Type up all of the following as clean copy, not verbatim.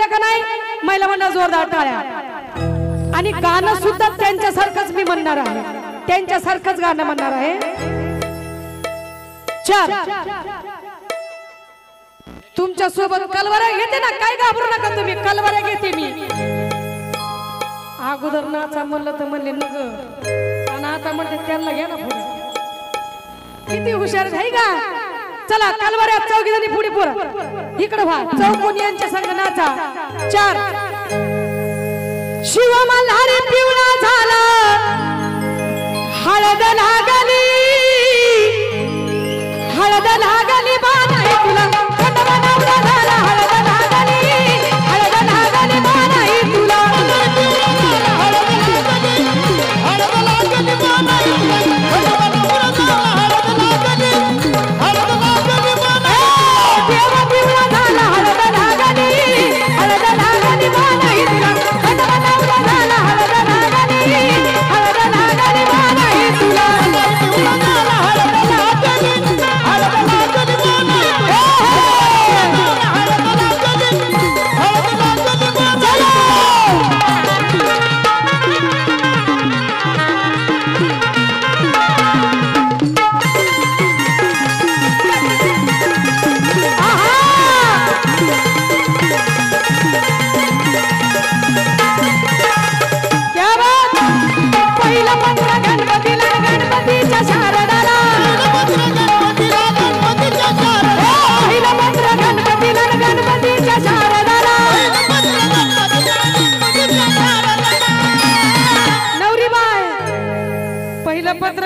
पडल्या का नाही महिला मंडळ जोरदार टाळ्या आणि गाणं सुद्धा त्यांच्यासारखंच मी म्हणणार आहे त्यांच्यासारखंच गाणं म्हणणार आहे चार तुमच्या सोबत कलवऱ्या घेते ना काय घाबरू नका तुम्ही कलवऱ्या घेते मी अगोदर नाचा म्हणलं तर म्हणले नग आणि आता म्हणते त्यांना घ्या ना पुढे किती हुशार आहे का चला कलवऱ्या चौघी जणी पुढे पुरा इकडे व्हा चौकोन यांच्या संग नाचा चार शिव मल्हारी पिवळा झाला हळद लागली बाण आहे तुला खंडवा नवरा झाला हळद लागली बाण आहे तुला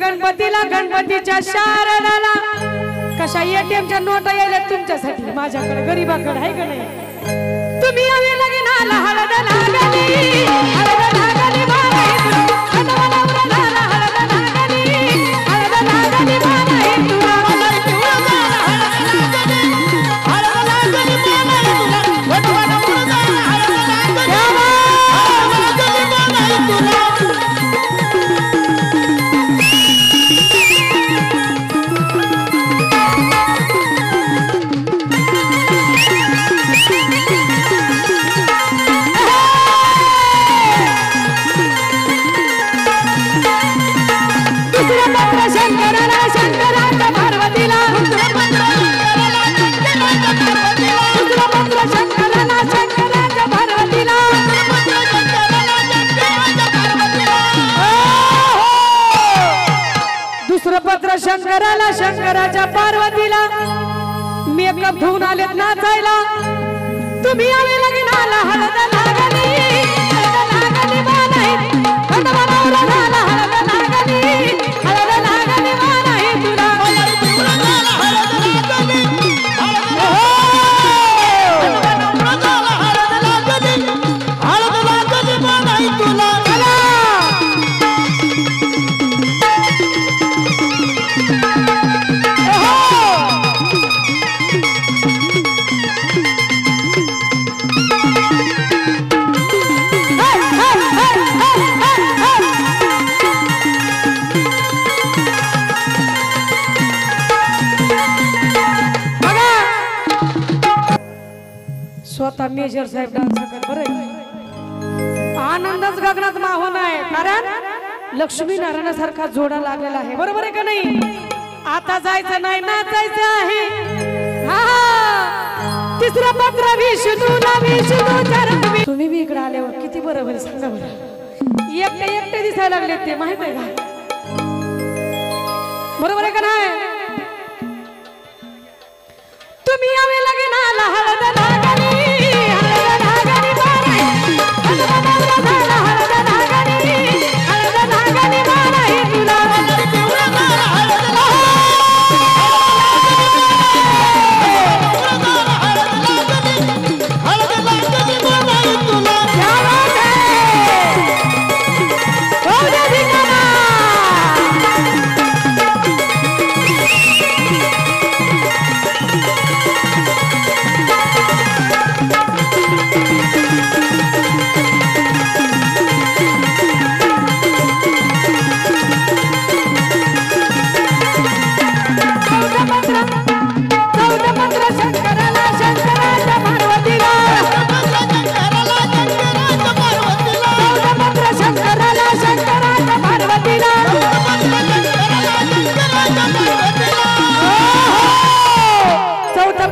गणपतीला गणपतीच्या शारदाला कशा एटीएमच्या नोटा यायला तुमच्यासाठी माझ्याकडे गरीबाकडे आहे का नाही तुम्ही आवे लग्नाला हळद लागली बाण आहे तुला खंडवा नवरा झाला हळद लागली बाण आहे तुला शंकराला शंकराच्या पार्वतीला मेकअप धुवून आलेत नाचायला तुम्ही आवे लग्नाला हळद लागली बाण आहे खंडवा नवरा झाला हळद लागली बाण आहे तुला स्वतः मेजर साहेब डान्स करत बरं आनंदच गगनात माहोन आहे कारण लक्ष्मी नारायणासारखा जोडा लागलेला आहे बरोबर आहे का नाही आता जायचं नाही नाचायचं आहे तिसरं पत्र विष्णूला तुम्ही बी इकडे आल्यावर किती बरोबर सांगा बरं एकटे दिसायला लागले ते माहित आहे का बरोबर आहे का नाही तुम्ही यावे लग्नाला हळद लागली बाण आहे खंडवा नवरा झाला हळद लागली बाण आहे तुला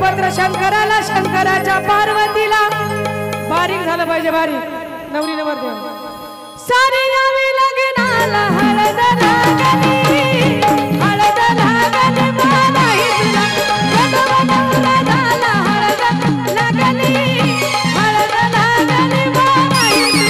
पत्र शंकराला शंकराच्या पार्वतीला बारीक झालं पाहिजे बारीक नवरी नवरदेव सारी नावी लग्नाला हळद लागली हळद लागली बाबाई तुला नवरा झाला हळद लागली हळद लागली बाबाई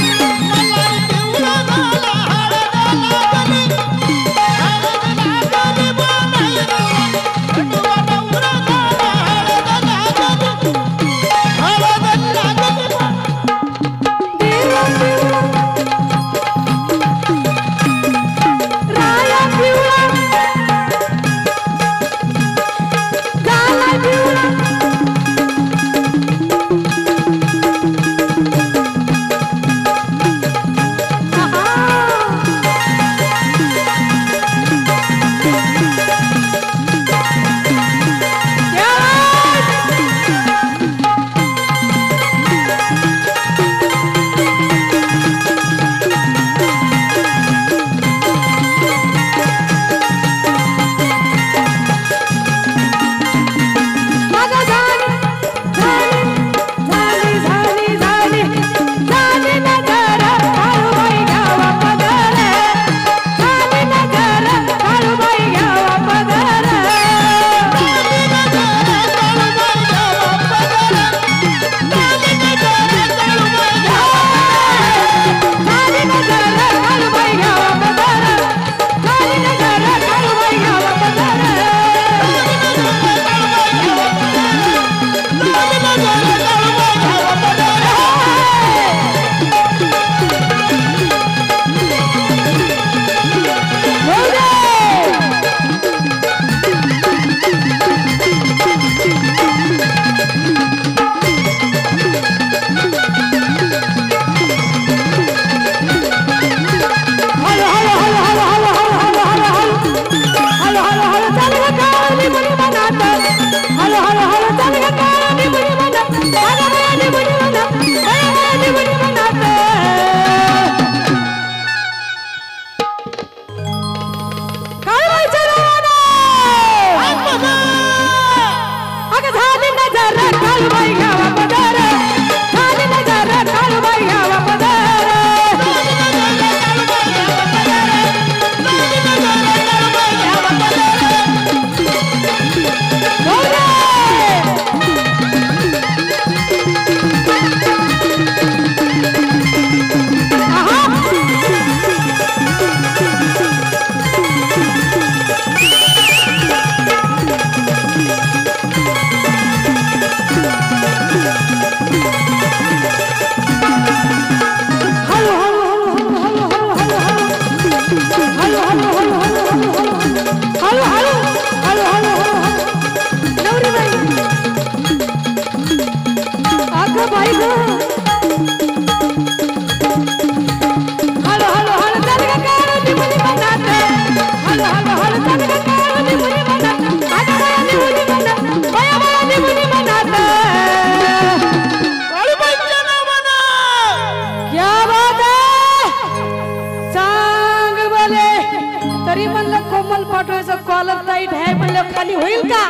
कॉलर टाईट आहे म्हणलं खाली होईल का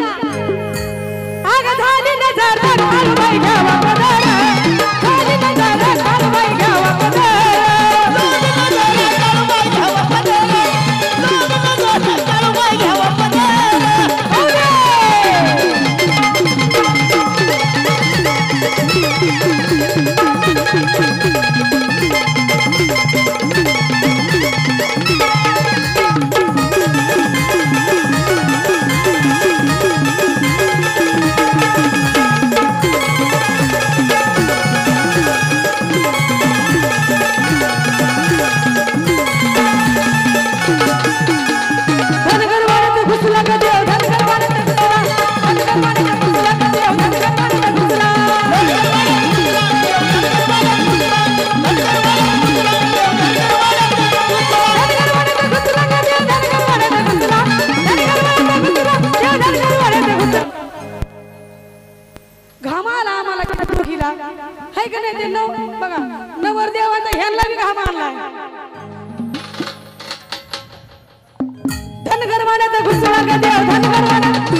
आग झाली नजर काळूबाई घ्यावा पदर झाली नजर काळूबाई घ्यावा पदर काळूबाई घ्यावा बघा नवरदेवाचा ह्यांना बी घाम आणलाय धनगर मानाचा घुसळा का देव धनगर माना